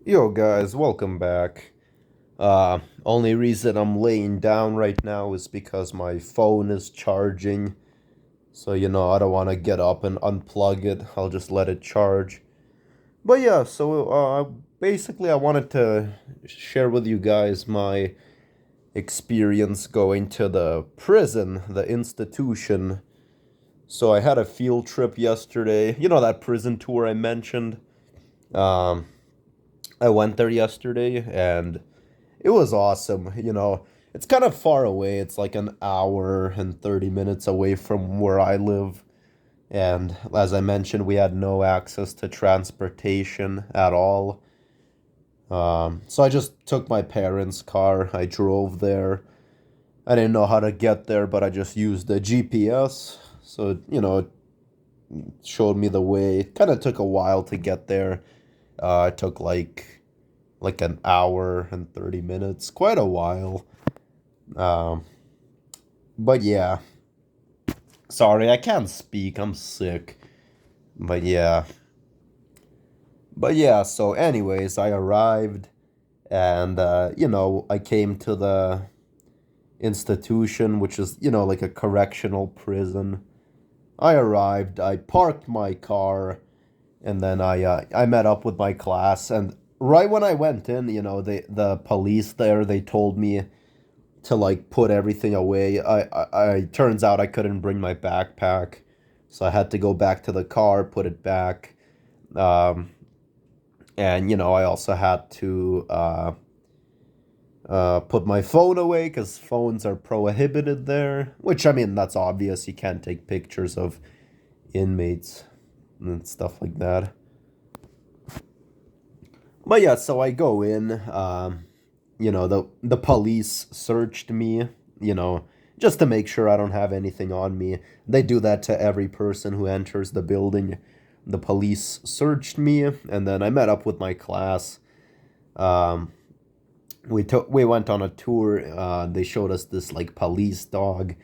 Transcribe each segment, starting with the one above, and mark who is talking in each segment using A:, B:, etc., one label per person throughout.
A: Yo guys, welcome back. Only reason I'm laying down right now is because my phone is charging. So, I don't want to get up and unplug it. I'll just let it charge. But yeah, basically I wanted to share with you guys my experience going to the prison, the institution. So I had a field trip yesterday. You know that prison tour I mentioned? Um, I went there yesterday and it was awesome. It's kind of far away. It's like an hour and 30 minutes away from where I live. And as I mentioned, we had no access to transportation at all. So I just took my parents' car. I drove there. I didn't know how to get there, but I just used the GPS. So, it showed me the way. It kind of took a while to get there. It took like an hour and 30 minutes, quite a while. Um, but yeah, sorry, I can't speak. I'm sick. But yeah. But yeah, so anyways, I arrived and I came to the institution, which is, like a correctional prison. I arrived, I parked my car, and then I met up with my class, and right when I went in, the police there, they told me to like put everything away. I turns out I couldn't bring my backpack, so I had to go back to the car, put it back, um, and I also had to put my phone away because phones are prohibited there. Which I mean, that's obvious. You can't take pictures of inmates and stuff like that. But yeah, so I go in. The police searched me, you know, just to make sure I don't have anything on me. They do that to every person who enters the building. The police searched me, and then I met up with my class. Um, we went on a tour. They showed us this like police dog.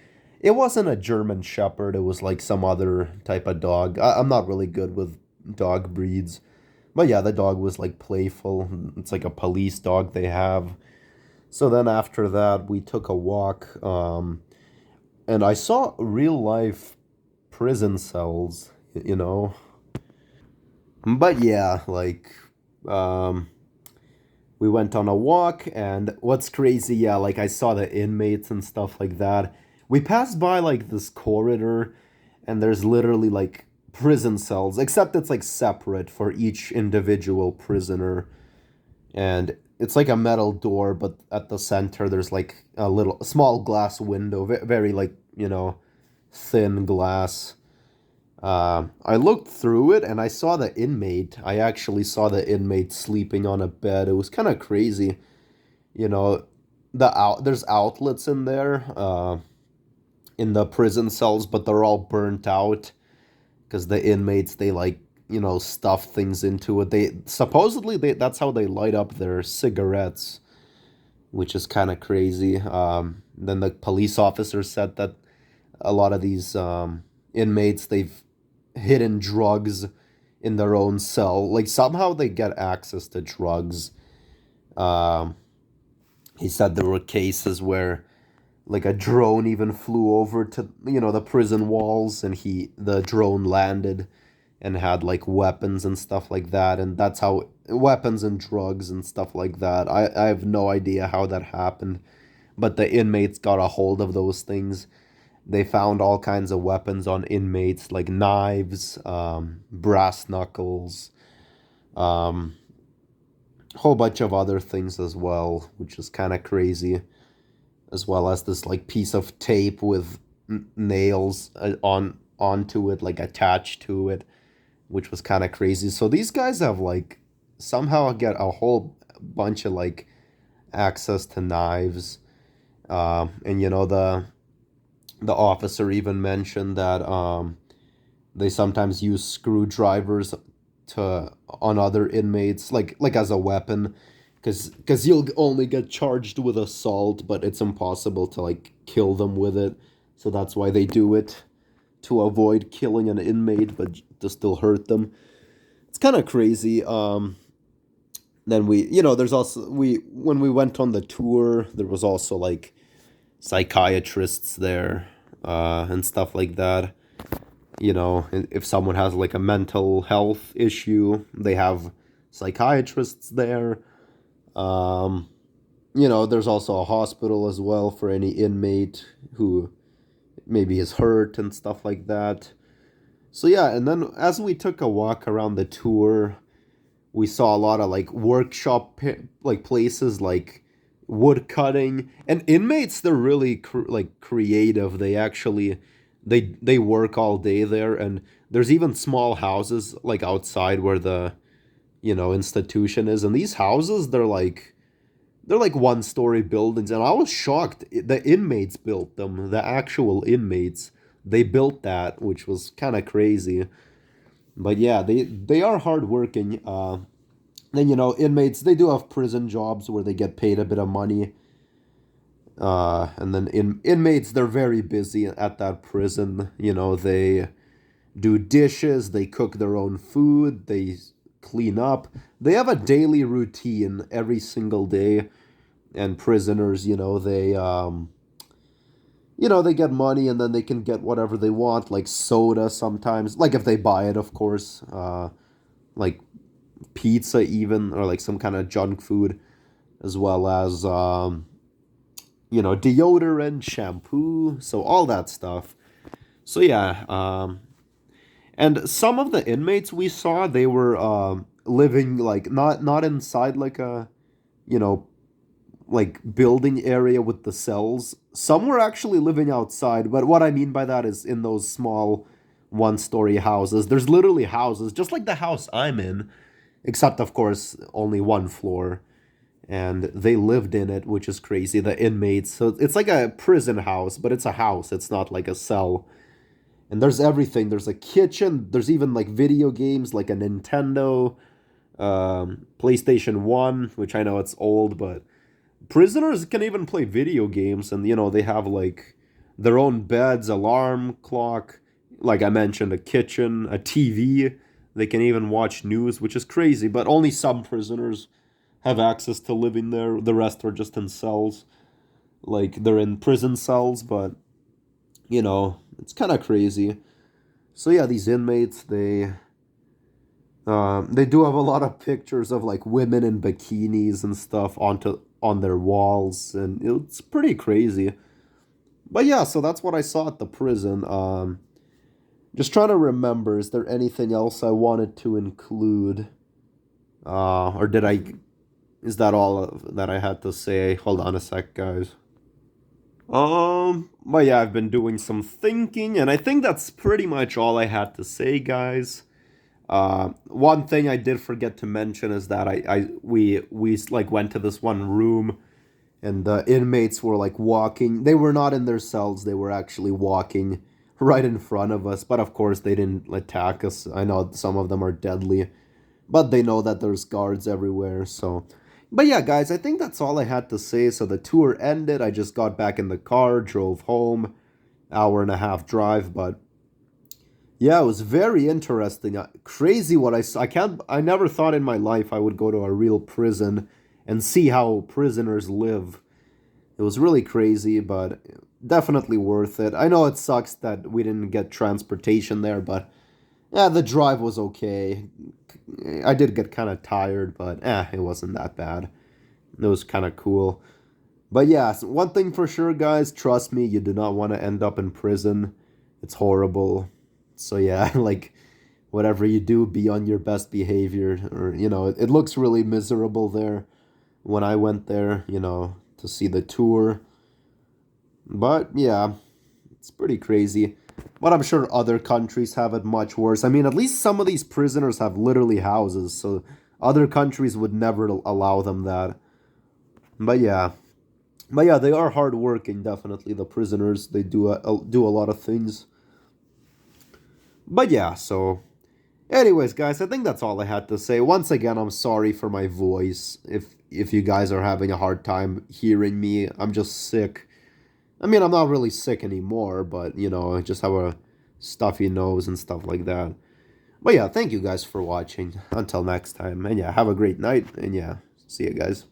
A: It wasn't a German Shepherd. It was like some other type of dog. I'm not really good with dog breeds, but yeah, the dog was like playful. It's like a police dog they have. So then after that, we took a walk, and I saw real life prison cells, you know. But yeah, um, we went on a walk, and what's crazy, yeah, like I saw the inmates and stuff like that. We passed by like this corridor, and there's literally like prison cells, except it's like separate for each individual prisoner. And it's like a metal door, but at the center there's like a small glass window, very like thin glass. I looked through it and I saw the inmate. I actually saw the inmate sleeping on a bed. It was kind of crazy, you know. There's outlets in there, in the prison cells, but they're all burnt out because the inmates they like stuff things into it. They supposedly that's how they light up their cigarettes, which is kind of crazy. Then the police officer said that a lot of these inmates they've hidden drugs in their own cell. Like somehow they get access to drugs. Um, he said there were cases where like a drone even flew over to the prison walls, and the drone landed and had like weapons and stuff like that, and that's how weapons and drugs and stuff like that. I have no idea how that happened, but the inmates got a hold of those things. They found all kinds of weapons on inmates, like knives, brass knuckles, um, a whole bunch of other things as well, which is kind of crazy, as well as this like piece of tape with nails onto it, like attached to it, which was kind of crazy. So these guys have like somehow get a whole bunch of like access to knives. And the officer even mentioned that they sometimes use screwdrivers to on other inmates, like as a weapon, because you'll only get charged with assault, but it's impossible to like kill them with it. So that's why they do it, to avoid killing an inmate, but to still hurt them. It's kind of crazy. Then there's also we when we went on the tour, there was also like psychiatrists there, and stuff like that. If someone has like a mental health issue, they have psychiatrists there. Um, there's also a hospital as well for any inmate who maybe is hurt and stuff like that. So yeah, and then as we took a walk around the tour, we saw a lot of like like places like wood cutting and inmates. They're really like creative. They work all day there, and there's even small houses like outside where the institution is, and these houses they're like one-story buildings, and I was shocked. The inmates built them, the actual inmates. They built that, which was kind of crazy. But yeah, they are hardworking. Then inmates, they do have prison jobs where they get paid a bit of money. And then inmates, they're very busy at that prison. They do dishes, they cook their own food, they clean up. They have a daily routine every single day. And prisoners, they get money, and then they can get whatever they want, like soda sometimes, like if they buy it, of course. Like pizza even, or like some kind of junk food, as well as deodorant, shampoo, so all that stuff. So yeah, and some of the inmates we saw, they were living like not inside like a you know like building area with the cells. Some were actually living outside, but what I mean by that is in those small one-story houses. There's literally houses just like the house I'm in, except of course only one floor, and they lived in it, which is crazy. The inmates, so it's like a prison house, but it's a house. It's not like a cell. And there's everything. There's a kitchen. There's even like video games, like a Nintendo, PlayStation 1, which I know it's old, but prisoners can even play video games, and they have like their own beds, alarm clock, like I mentioned, a kitchen, a TV. They can even watch news, which is crazy, but only some prisoners have access to living there. The rest are just in cells. Like they're in prison cells, but it's kind of crazy. So yeah, these inmates, they do have a lot of pictures of like women in bikinis and stuff on their walls, and it's pretty crazy. But yeah, so that's what I saw at the prison. Just trying to remember, is there anything else I wanted to include? Or did I? Is that all that I had to say? Hold on a sec, guys. But yeah, I've been doing some thinking, and I think that's pretty much all I had to say, guys. One thing I did forget to mention is that we like went to this one room, and the inmates were like walking. They were not in their cells. They were actually walking right in front of us. But of course, they didn't attack us. I know some of them are deadly, but they know that there's guards everywhere. So, but yeah, guys, I think that's all I had to say. So the tour ended. I just got back in the car, drove home, hour and a half drive, but yeah, it was very interesting. Crazy what I saw. I never thought in my life I would go to a real prison and see how prisoners live. It was really crazy, but definitely worth it. I know it sucks that we didn't get transportation there, but yeah, the drive was okay. I did get kind of tired, but it wasn't that bad. It was kind of cool. But yeah, one thing for sure, guys, trust me, you do not want to end up in prison. It's horrible. So yeah, like whatever you do, be on your best behavior. Or it looks really miserable there when I went there, to see the tour. But yeah, it's pretty crazy. But I'm sure other countries have it much worse. I mean, at least some of these prisoners have literally houses, so other countries would never allow them that. But yeah. But yeah, they are hardworking, definitely. The prisoners, they do a lot of things. But yeah, so anyways, guys, I think that's all I had to say. Once again, I'm sorry for my voice. If you guys are having a hard time hearing me, I'm just sick. I mean, I'm not really sick anymore, but I just have a stuffy nose and stuff like that. But yeah, thank you guys for watching. Until next time. And yeah, have a great night. And yeah, see you guys.